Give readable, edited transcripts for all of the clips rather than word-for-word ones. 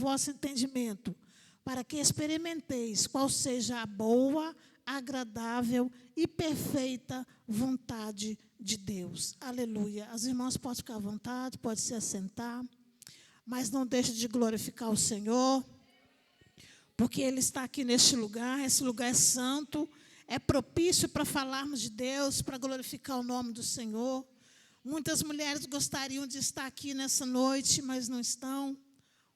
vosso entendimento, para que experimenteis qual seja a boa, agradável e perfeita vontade de Deus. Aleluia. As irmãs podem ficar à vontade, podem se assentar, mas não deixe de glorificar o Senhor, porque Ele está aqui neste lugar. Esse lugar é santo, é propício para falarmos de Deus, para glorificar o nome do Senhor. Muitas mulheres gostariam de estar aqui nessa noite, mas não estão.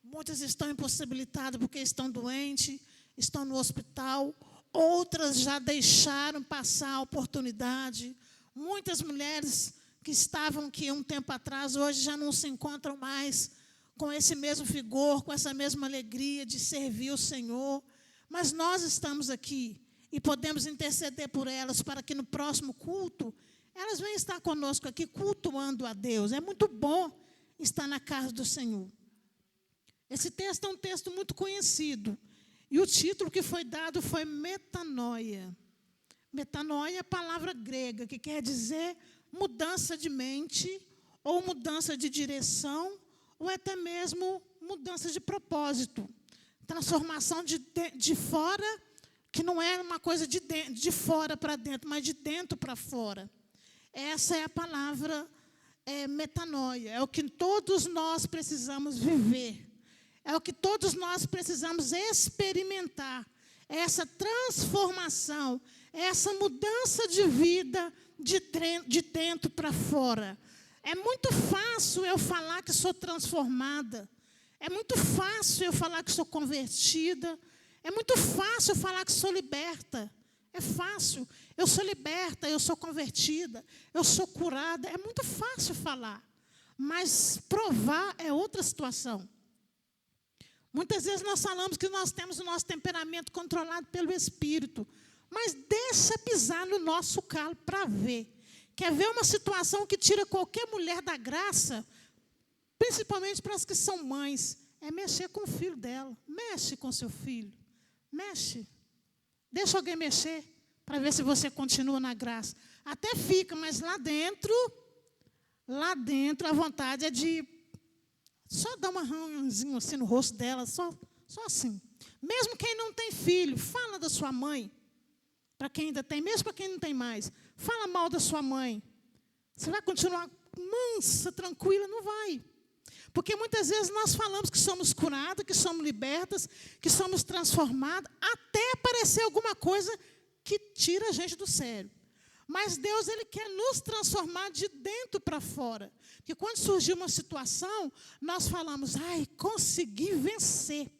Muitas estão impossibilitadas porque estão doentes, estão no hospital. Outras já deixaram passar a oportunidade. Muitas mulheres que estavam aqui um tempo atrás, hoje já não se encontram mais com esse mesmo vigor, com essa mesma alegria de servir o Senhor. Mas nós estamos aqui e podemos interceder por elas para que no próximo culto elas venham estar conosco aqui cultuando a Deus. É muito bom estar na casa do Senhor. Esse texto é um texto muito conhecido. E o título que foi dado foi metanoia. Metanoia é a palavra grega, que quer dizer mudança de mente, ou mudança de direção, ou até mesmo mudança de propósito. Transformação de fora, que não é uma coisa de fora para dentro, mas de dentro para fora. Essa é a palavra metanoia. É o que todos nós precisamos viver. É o que todos nós precisamos experimentar. Essa transformação, essa mudança de vida de dentro para fora. É muito fácil eu falar que sou transformada. É muito fácil eu falar que sou convertida. É muito fácil eu falar que sou liberta. É fácil. Eu sou liberta, eu sou convertida, eu sou curada. É muito fácil falar. Mas provar é outra situação. Muitas vezes nós falamos que nós temos o nosso temperamento controlado pelo Espírito. Mas deixa pisar no nosso calo para ver. Quer ver uma situação que tira qualquer mulher da graça, principalmente para as que são mães, é mexer com o filho dela. Mexe com seu filho. Mexe. Deixa alguém mexer para ver se você continua na graça. Até fica, mas lá dentro a vontade é de só dar um arranhãozinho assim no rosto dela, só assim. Mesmo quem não tem filho, fala da sua mãe. Para quem ainda tem, mesmo para quem não tem mais. Fala mal da sua mãe. Você vai continuar mansa, tranquila? Não vai. Porque muitas vezes nós falamos que somos curadas, que somos libertas, que somos transformadas, até aparecer alguma coisa que tira a gente do sério. Mas Deus, Ele quer nos transformar de dentro para fora. Porque quando surgiu uma situação, nós falamos, consegui vencer.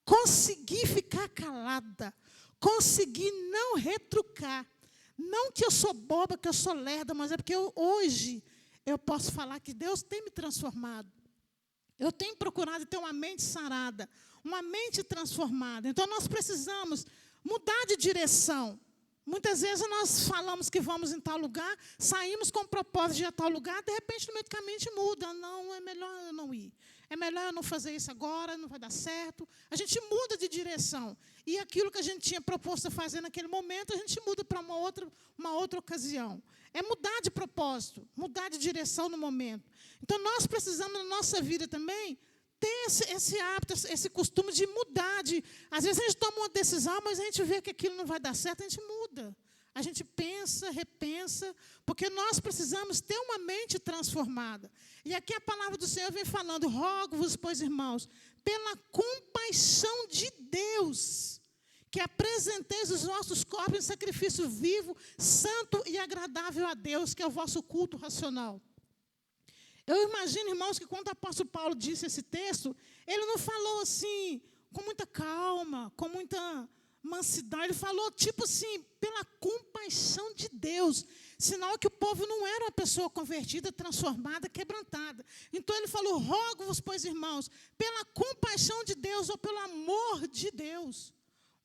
Consegui ficar calada. Consegui não retrucar. Não que eu sou boba, que eu sou lerda, mas é porque hoje eu posso falar que Deus tem me transformado. Eu tenho procurado ter uma mente sarada, uma mente transformada. Então, nós precisamos mudar de direção. Muitas vezes nós falamos que vamos em tal lugar, saímos com o propósito de ir a tal lugar, de repente, no meio do caminho, a gente muda. Não, é melhor eu não ir. É melhor eu não fazer isso agora, não vai dar certo. A gente muda de direção. E aquilo que a gente tinha proposto a fazer naquele momento, a gente muda para uma outra ocasião. É mudar de propósito, mudar de direção no momento. Então, nós precisamos, na nossa vida também, ter esse hábito, esse costume de mudar. Às vezes, a gente toma uma decisão, mas a gente vê que aquilo não vai dar certo, a gente muda. A gente pensa, repensa, porque nós precisamos ter uma mente transformada. E aqui a palavra do Senhor vem falando, rogo-vos, pois, irmãos, pela compaixão de Deus, que apresenteis os vossos corpos em sacrifício vivo, santo e agradável a Deus, que é o vosso culto racional. Eu imagino, irmãos, que quando o apóstolo Paulo disse esse texto, ele não falou assim, com muita calma, com muita mansidão. Ele falou, tipo assim, pela compaixão de Deus. Sinal que o povo não era uma pessoa convertida, transformada, quebrantada. Então, ele falou, rogo-vos, pois, irmãos, pela compaixão de Deus ou pelo amor de Deus.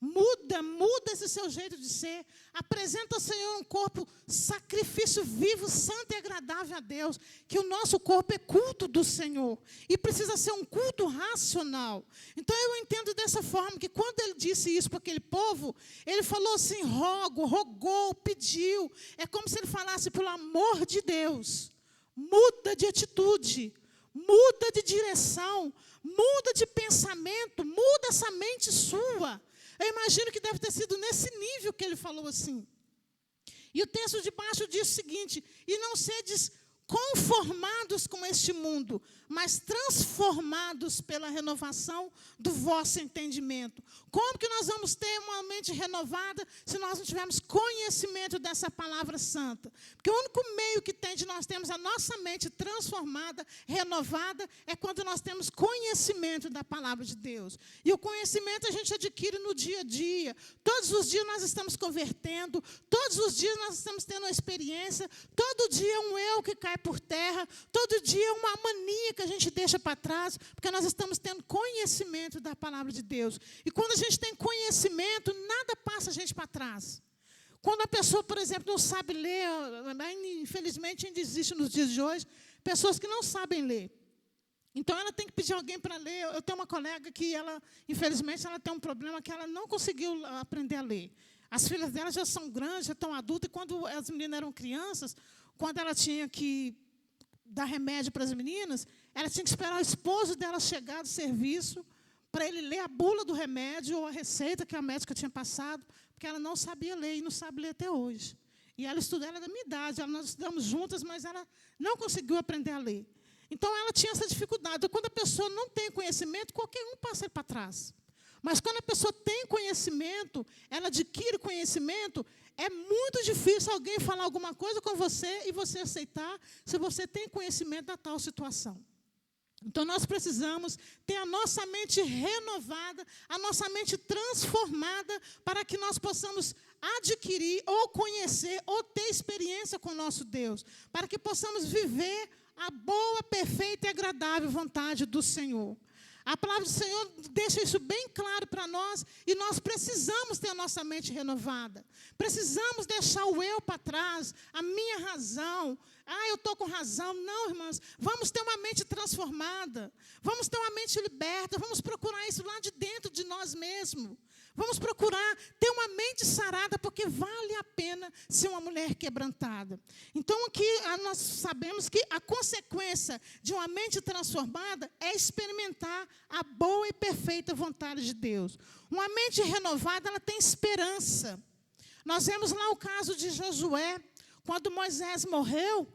Muda esse seu jeito de ser. Apresenta ao Senhor um corpo, sacrifício vivo, santo e agradável a Deus. Que o nosso corpo é culto do Senhor. E precisa ser um culto racional. Então eu entendo dessa forma, que quando ele disse isso para aquele povo, ele falou assim, rogou, pediu. É como se ele falasse, pelo amor de Deus, muda de atitude. muda de direção, muda de pensamento, muda essa mente sua. Eu imagino que deve ter sido nesse nível que ele falou assim. E o texto de baixo diz o seguinte: e não sedes conformados com este mundo, mas transformados pela renovação do vosso entendimento. Como que nós vamos ter uma mente renovada se nós não tivermos conhecimento dessa palavra santa? Porque o único meio que tem de nós termos a nossa mente transformada, renovada, é quando nós temos conhecimento da palavra de Deus. E o conhecimento a gente adquire no dia a dia. Todos os dias nós estamos convertendo, todos os dias nós estamos tendo uma experiência, todo dia é um eu que cai por terra, todo dia é uma mania que a gente deixa para trás, porque nós estamos tendo conhecimento da palavra de Deus. E quando a gente tem conhecimento, nada passa a gente para trás. Quando a pessoa, por exemplo, não sabe ler, infelizmente ainda existe nos dias de hoje, pessoas que não sabem ler. Então, ela tem que pedir alguém para ler. Eu tenho uma colega que, infelizmente, ela tem um problema que ela não conseguiu aprender a ler. As filhas dela já são grandes, já estão adultas, e quando as meninas eram crianças, quando ela tinha que dar remédio para as meninas, ela tinha que esperar o esposo dela chegar do serviço para ele ler a bula do remédio ou a receita que a médica tinha passado, porque ela não sabia ler e não sabe ler até hoje. E ela estudou, ela é da minha idade, nós estudamos juntas, mas ela não conseguiu aprender a ler. Então, ela tinha essa dificuldade. Então, quando a pessoa não tem conhecimento, qualquer um passa ele para trás. Mas quando a pessoa tem conhecimento, ela adquire conhecimento, é muito difícil alguém falar alguma coisa com você e você aceitar se você tem conhecimento da tal situação. Então, nós precisamos ter a nossa mente renovada, a nossa mente transformada, para que nós possamos adquirir ou conhecer ou ter experiência com o nosso Deus, para que possamos viver a boa, perfeita e agradável vontade do Senhor. A palavra do Senhor deixa isso bem claro para nós, e nós precisamos ter a nossa mente renovada. Precisamos deixar o eu para trás, a minha razão. Eu estou com razão. Não, irmãs, vamos ter uma mente transformada. Vamos ter uma mente liberta. Vamos procurar isso lá de dentro de nós mesmos. Vamos procurar ter uma mente sarada, porque vale a pena ser uma mulher quebrantada. Então, aqui nós sabemos que a consequência de uma mente transformada é experimentar a boa e perfeita vontade de Deus. Uma mente renovada, ela tem esperança. Nós vemos lá o caso de Josué. Quando Moisés morreu,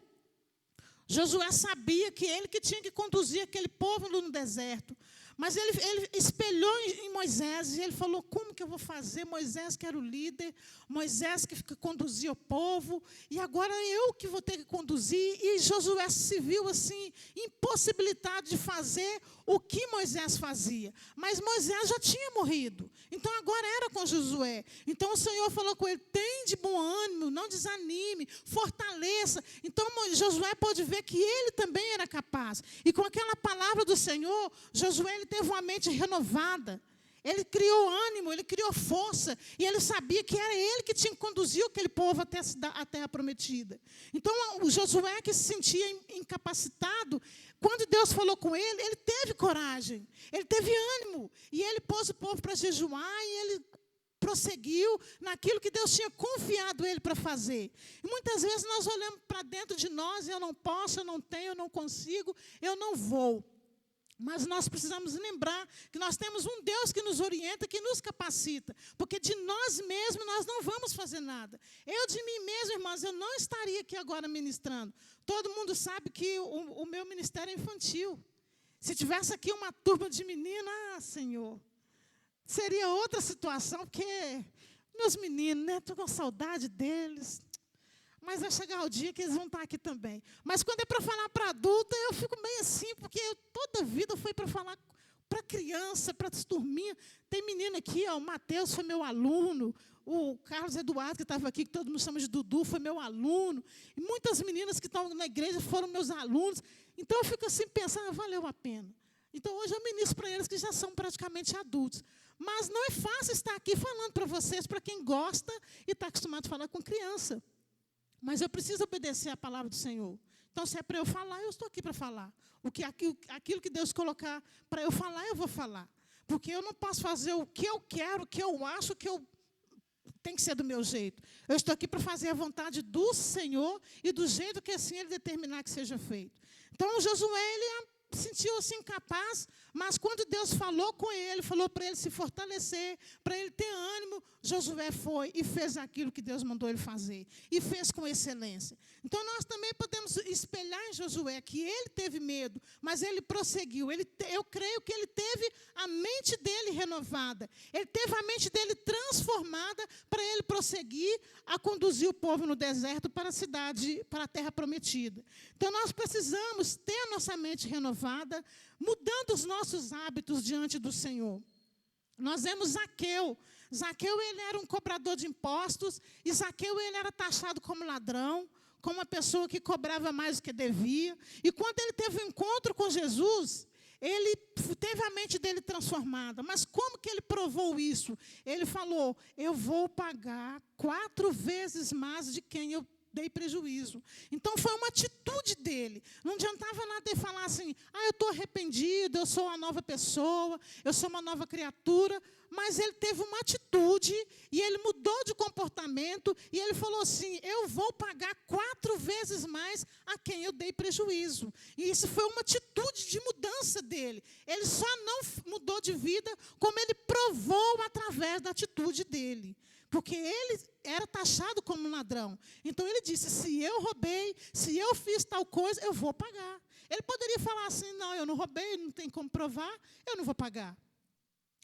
Josué sabia que ele que tinha que conduzir aquele povo no deserto. Mas ele espelhou em Moisés e ele falou: como que eu vou fazer? Moisés que era o líder, Moisés que conduzia o povo, e agora eu que vou ter que conduzir. E Josué se viu assim, impossibilitado de fazer o que Moisés fazia. Mas Moisés já tinha morrido, então agora era com Josué. Então o Senhor falou com ele: tem de bom ânimo, não desanime, fortaleça. Então Josué pôde ver que ele também era capaz. E com aquela palavra do Senhor, Josué teve uma mente renovada. Ele criou ânimo, ele criou força, e ele sabia que era ele que tinha que conduzir aquele povo até a terra prometida. Então, o Josué, que se sentia incapacitado, quando Deus falou com ele, ele teve coragem, ele teve ânimo, e ele pôs o povo para jejuar, e ele prosseguiu naquilo que Deus tinha confiado ele para fazer. E muitas vezes nós olhamos para dentro de nós: eu não posso, eu não tenho, eu não consigo, eu não vou. Mas nós precisamos lembrar que nós temos um Deus que nos orienta, que nos capacita. Porque de nós mesmos nós não vamos fazer nada. Eu de mim mesmo, irmãs, eu não estaria aqui agora ministrando. Todo mundo sabe que o meu ministério é infantil. Se tivesse aqui uma turma de meninos, Senhor, seria outra situação, porque meus meninos, né, estou com saudade deles. Mas vai chegar o dia que eles vão estar aqui também. Mas quando é para falar para adulta, eu fico meio assim, porque toda a vida foi para falar para criança, para as turminhas. Tem menino aqui, o Mateus foi meu aluno, o Carlos Eduardo, que estava aqui, que todo mundo chama de Dudu, foi meu aluno. E muitas meninas que estão na igreja foram meus alunos. Então, eu fico assim pensando: valeu a pena. Então, hoje eu ministro para eles que já são praticamente adultos. Mas não é fácil estar aqui falando para vocês, para quem gosta e está acostumado a falar com criança. Mas eu preciso obedecer à palavra do Senhor. Então, se é para eu falar, eu estou aqui para falar. Aquilo que Deus colocar para eu falar, eu vou falar. Porque eu não posso fazer o que eu quero, o que eu acho, que tem que ser do meu jeito. Eu estou aqui para fazer a vontade do Senhor e do jeito que assim Ele determinar que seja feito. Então, Josué, sentiu-se incapaz, mas quando Deus falou com ele, falou para ele se fortalecer, para ele ter ânimo, Josué foi e fez aquilo que Deus mandou ele fazer. E fez com excelência. Então, nós também podemos espelhar em Josué que ele teve medo, mas ele prosseguiu. Eu creio que ele teve a mente dele renovada. Ele teve a mente dele transformada para ele prosseguir a conduzir o povo no deserto para a cidade, para a terra prometida. Então, nós precisamos ter a nossa mente renovada, mudando os nossos hábitos diante do Senhor. Nós vemos Zaqueu. Zaqueu, ele era um cobrador de impostos, e Zaqueu, ele era taxado como ladrão, como uma pessoa que cobrava mais do que devia. E quando ele teve um encontro com Jesus, ele teve a mente dele transformada. Mas como que ele provou isso? Ele falou, eu vou pagar 4 vezes mais de quem eu dei prejuízo. Então, foi uma atitude dele. Não adiantava nada ele falar assim, eu estou arrependido, eu sou uma nova pessoa, eu sou uma nova criatura. Mas ele teve uma atitude, e ele mudou de comportamento, e ele falou assim, eu vou pagar 4 vezes mais a quem eu dei prejuízo. E isso foi uma atitude de mudança dele. Ele só não mudou de vida, como ele provou através da atitude dele. Porque ele era taxado como um ladrão. Então, ele disse, se eu roubei, se eu fiz tal coisa, eu vou pagar. Ele poderia falar assim, não, eu não roubei, não tem como provar, eu não vou pagar.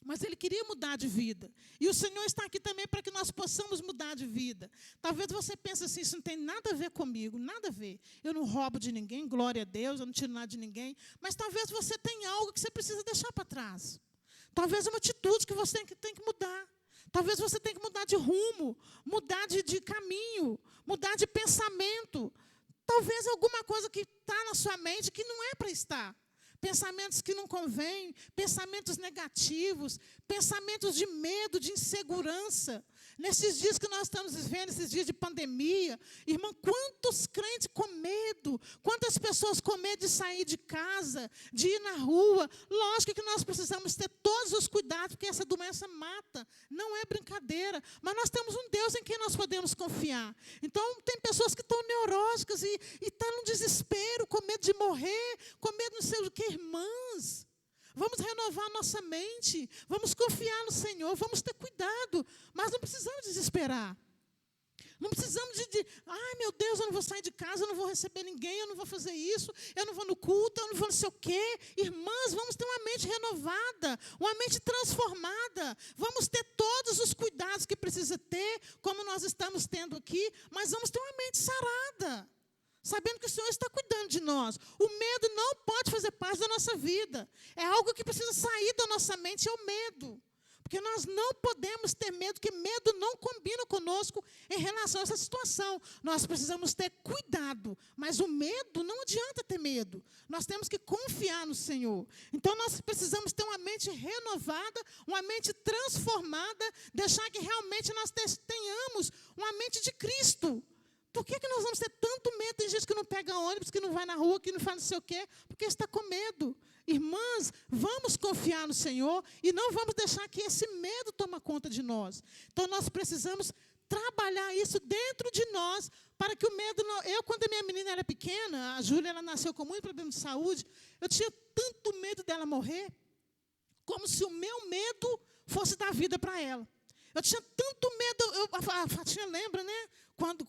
Mas ele queria mudar de vida. E o Senhor está aqui também para que nós possamos mudar de vida. Talvez você pense assim, isso não tem nada a ver comigo, nada a ver. Eu não roubo de ninguém, glória a Deus, eu não tiro nada de ninguém. Mas talvez você tenha algo que você precisa deixar para trás. Talvez uma atitude que você tem que mudar. Talvez você tenha que mudar de rumo, mudar de caminho, mudar de pensamento. Talvez alguma coisa que está na sua mente que não é para estar. Pensamentos que não convêm, pensamentos negativos, pensamentos de medo, de insegurança. Nesses dias que nós estamos vivendo, esses dias de pandemia, irmão, quantos crentes com medo, quantas pessoas com medo de sair de casa, de ir na rua. Lógico que nós precisamos ter todos os cuidados, porque essa doença mata, não é brincadeira. Mas nós temos um Deus em quem nós podemos confiar. Então, tem pessoas que estão neuróticas e estão no desespero, com medo de morrer, com medo não sei o que. Irmãs, vamos renovar a nossa mente, vamos confiar no Senhor, vamos ter cuidado, mas não precisamos desesperar. Não precisamos ai meu Deus, eu não vou sair de casa, eu não vou receber ninguém, eu não vou fazer isso, eu não vou no culto, eu não vou não sei o quê. Irmãs, vamos ter uma mente renovada, uma mente transformada. Vamos ter todos os cuidados que precisa ter, como nós estamos tendo aqui, mas vamos ter uma mente sarada. Sabendo que o Senhor está cuidando de nós. O medo não pode fazer parte da nossa vida. É algo que precisa sair da nossa mente, é o medo. Porque nós não podemos ter medo, porque medo não combina conosco em relação a essa situação. Nós precisamos ter cuidado, mas o medo, não adianta ter medo. Nós temos que confiar no Senhor. Então, nós precisamos ter uma mente renovada, uma mente transformada, deixar que realmente nós tenhamos uma mente de Cristo. Por que nós vamos ter tanto medo? Tem gente que não pega ônibus, que não vai na rua, que não faz não sei o quê, porque está com medo. Irmãs, vamos confiar no Senhor e não vamos deixar que esse medo tome conta de nós. Então, nós precisamos trabalhar isso dentro de nós, para que o medo não... Eu, quando a minha menina era pequena, a Júlia, ela nasceu com muito problema de saúde, eu tinha tanto medo dela morrer, como se o meu medo fosse dar vida para ela. Eu tinha tanto medo, a Fatinha lembra, né?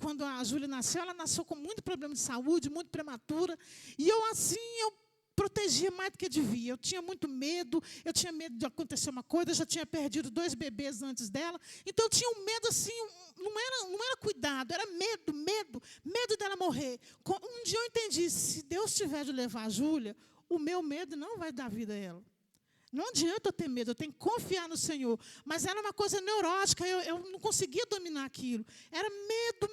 Quando a Júlia nasceu, ela nasceu com muito problema de saúde, muito prematura. E eu protegia mais do que devia. Eu tinha muito medo, eu tinha medo de acontecer uma coisa, eu já tinha perdido 2 bebês antes dela. Então, eu tinha um medo assim, não era cuidado, era medo dela morrer. Um dia eu entendi, se Deus tiver de levar a Júlia, o meu medo não vai dar vida a ela. Não adianta eu ter medo, eu tenho que confiar no Senhor. Mas era uma coisa neurótica, eu não conseguia dominar aquilo. Era medo,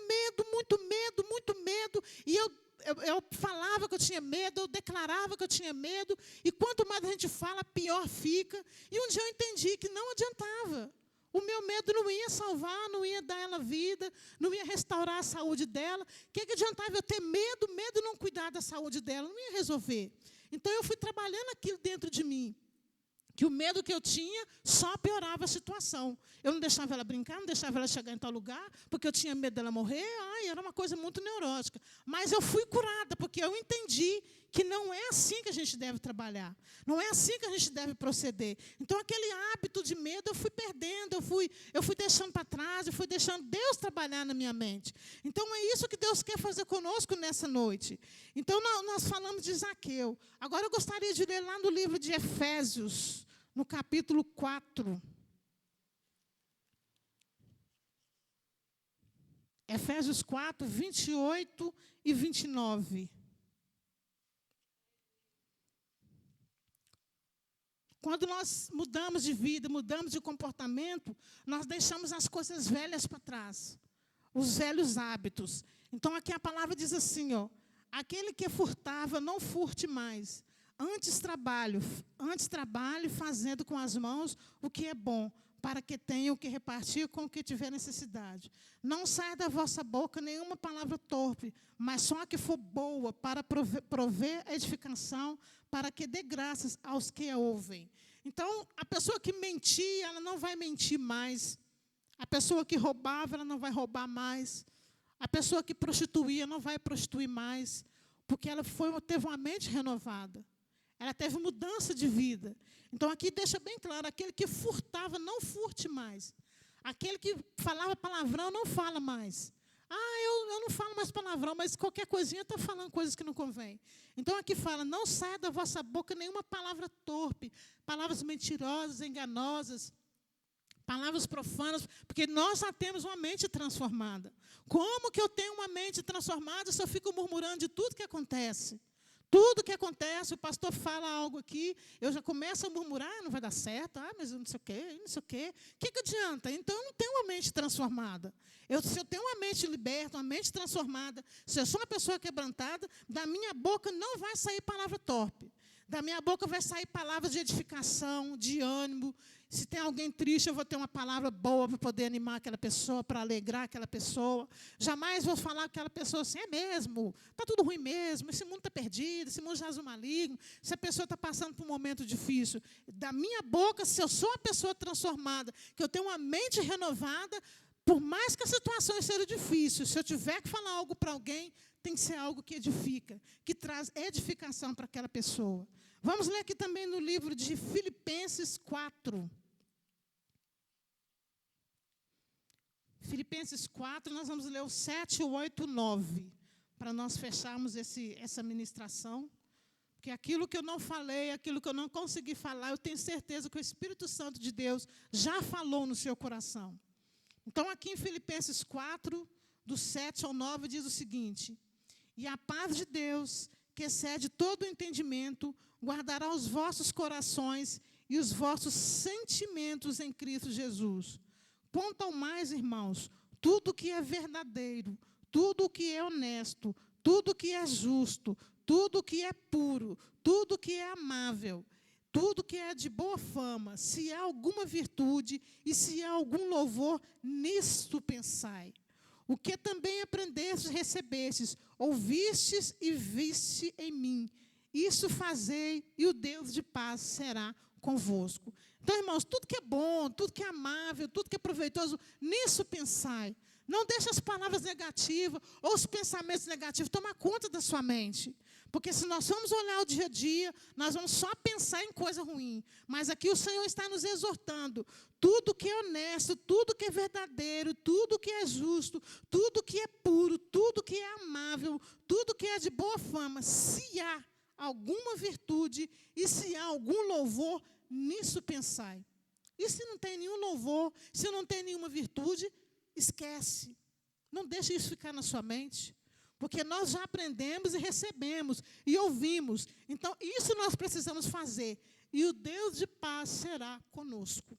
muito medo. E eu falava que eu tinha medo, eu declarava que eu tinha medo. E quanto mais a gente fala, pior fica. E um dia eu entendi que não adiantava. O meu medo não ia salvar, não ia dar ela vida, não ia restaurar a saúde dela. O que adiantava eu ter medo e não cuidar da saúde dela? Não ia resolver. Então, eu fui trabalhando aquilo dentro de mim. Que o medo que eu tinha só piorava a situação. Eu não deixava ela brincar, não deixava ela chegar em tal lugar, porque eu tinha medo dela morrer. Era uma coisa muito neurótica. Mas eu fui curada, porque eu entendi que não é assim que a gente deve trabalhar. Não é assim que a gente deve proceder. Então, aquele hábito de medo eu fui perdendo, eu fui deixando para trás, eu fui deixando Deus trabalhar na minha mente. Então, é isso que Deus quer fazer conosco nessa noite. Então, nós falamos de Zaqueu. Agora, eu gostaria de ler lá no livro de Efésios, no capítulo 4. Efésios 4, 28 e 29. Quando nós mudamos de vida, mudamos de comportamento, nós deixamos as coisas velhas para trás, os velhos hábitos. Então, aqui a palavra diz assim, ó, aquele que furtava, não furte mais. Antes trabalhe fazendo com as mãos o que é bom, para que tenham o que repartir com o que tiver necessidade. Não saia da vossa boca nenhuma palavra torpe, mas só a que for boa, para prover edificação, para que dê graças aos que a ouvem. Então, a pessoa que mentia, ela não vai mentir mais. A pessoa que roubava, ela não vai roubar mais. A pessoa que prostituía não vai prostituir mais, porque ela teve uma mente renovada. Ela teve mudança de vida. Então, aqui deixa bem claro, aquele que furtava, não furte mais. Aquele que falava palavrão, não fala mais. Eu não falo mais palavrão, mas qualquer coisinha está falando coisas que não convém. Então, aqui fala, não saia da vossa boca nenhuma palavra torpe, palavras mentirosas, enganosas, palavras profanas, porque nós já temos uma mente transformada. Como que eu tenho uma mente transformada se eu fico murmurando de tudo que acontece? Tudo que acontece, o pastor fala algo aqui, eu já começo a murmurar, não vai dar certo, mas eu não sei o quê, não sei o quê. O que adianta? Então, eu não tenho uma mente transformada. Se eu tenho uma mente liberta, uma mente transformada, se eu sou uma pessoa quebrantada, da minha boca não vai sair palavra torpe. Da minha boca vai sair palavras de edificação, de ânimo. Se tem alguém triste, eu vou ter uma palavra boa para poder animar aquela pessoa, para alegrar aquela pessoa. Jamais vou falar com aquela pessoa assim, é mesmo, está tudo ruim mesmo, esse mundo está perdido, esse mundo jaz o maligno, se a pessoa está passando por um momento difícil. Da minha boca, se eu sou uma pessoa transformada, que eu tenho uma mente renovada, por mais que a situação seja difícil, se eu tiver que falar algo para alguém, tem que ser algo que edifica, que traz edificação para aquela pessoa. Vamos ler aqui também no livro de Filipenses 4. Filipenses 4, nós vamos ler o 7, o 8 e o 9, para nós fecharmos essa ministração. Porque aquilo que eu não falei, aquilo que eu não consegui falar, eu tenho certeza que o Espírito Santo de Deus já falou no seu coração. Então, aqui em Filipenses 4, do 7 ao 9, diz o seguinte: e a paz de Deus, que excede todo o entendimento, guardará os vossos corações e os vossos sentimentos em Cristo Jesus. Quanto ao mais, irmãos, tudo que é verdadeiro, tudo que é honesto, tudo que é justo, tudo que é puro, tudo que é amável, tudo que é de boa fama, se há alguma virtude e se há algum louvor, nisto pensai. O que também aprendestes e recebestes, ouvistes e viste em mim, isso fazei, e o Deus de paz será convosco. Então, irmãos, tudo que é bom, tudo que é amável, tudo que é proveitoso, nisso pensai. Não deixe as palavras negativas ou os pensamentos negativos tomar conta da sua mente. Porque se nós formos olhar o dia a dia, nós vamos só pensar em coisa ruim. Mas aqui o Senhor está nos exortando. Tudo que é honesto, tudo que é verdadeiro, tudo que é justo, tudo que é puro, tudo que é amável, tudo que é de boa fama, se há alguma virtude e se há algum louvor, nisso pensai. E se não tem nenhum louvor, se não tem nenhuma virtude, esquece. Não deixe isso ficar na sua mente. Porque nós já aprendemos e recebemos e ouvimos. Então, isso nós precisamos fazer. E o Deus de paz será conosco.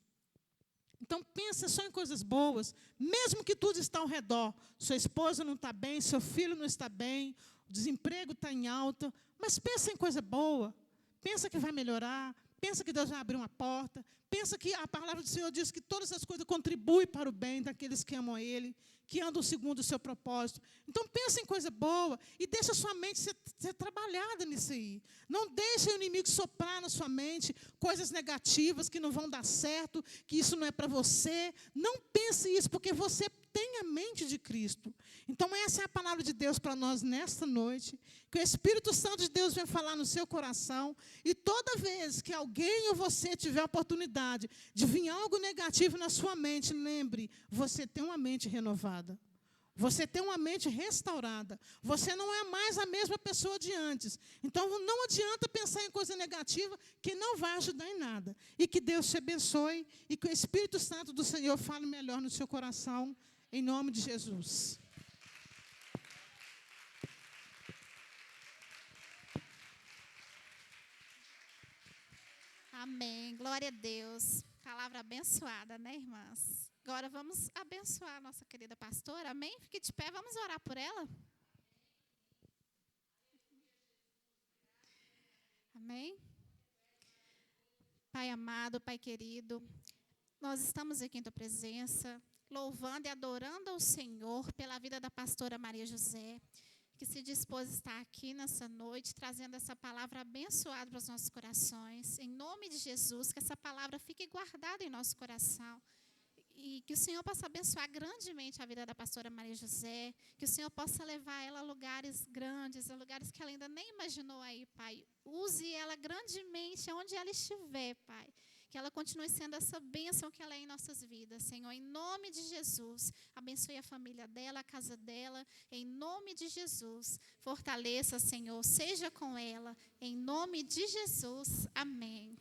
Então, pensa só em coisas boas. Mesmo que tudo está ao redor. Sua esposa não está bem, seu filho não está bem, o desemprego está em alta. Mas pensa em coisa boa. Pensa que vai melhorar. Pensa que Deus vai abrir uma porta. Pensa que a palavra do Senhor diz que todas as coisas contribuem para o bem daqueles que amam a Ele, que andam segundo o seu propósito. Então, pensa em coisa boa e deixa a sua mente ser trabalhada nisso aí. Não deixe o inimigo soprar na sua mente coisas negativas que não vão dar certo, que isso não é para você. Não pense isso, porque você tem a mente de Cristo. Então, essa é a palavra de Deus para nós nesta noite. Que o Espírito Santo de Deus venha falar no seu coração. E toda vez que alguém ou você tiver a oportunidade de vir algo negativo na sua mente, lembre, você tem uma mente renovada. Você tem uma mente restaurada. Você não é mais a mesma pessoa de antes. Então, não adianta pensar em coisa negativa que não vai ajudar em nada. E que Deus te abençoe e que o Espírito Santo do Senhor fale melhor no seu coração, em nome de Jesus. Amém. Glória a Deus. Palavra abençoada, né, irmãs? Agora vamos abençoar a nossa querida pastora. Amém? Fique de pé, vamos orar por ela. Amém? Pai amado, Pai querido, nós estamos aqui em tua presença, louvando e adorando ao Senhor pela vida da pastora Maria José, que se dispôs a estar aqui nessa noite, trazendo essa palavra abençoada para os nossos corações. Em nome de Jesus, que essa palavra fique guardada em nosso coração. E que o Senhor possa abençoar grandemente a vida da pastora Maria José, que o Senhor possa levar ela a lugares grandes, a lugares que ela ainda nem imaginou aí, Pai. Use ela grandemente onde ela estiver, Pai. Que ela continue sendo essa bênção que ela é em nossas vidas, Senhor. Em nome de Jesus, abençoe a família dela, a casa dela. Em nome de Jesus, fortaleça, Senhor. Seja com ela. Em nome de Jesus, amém.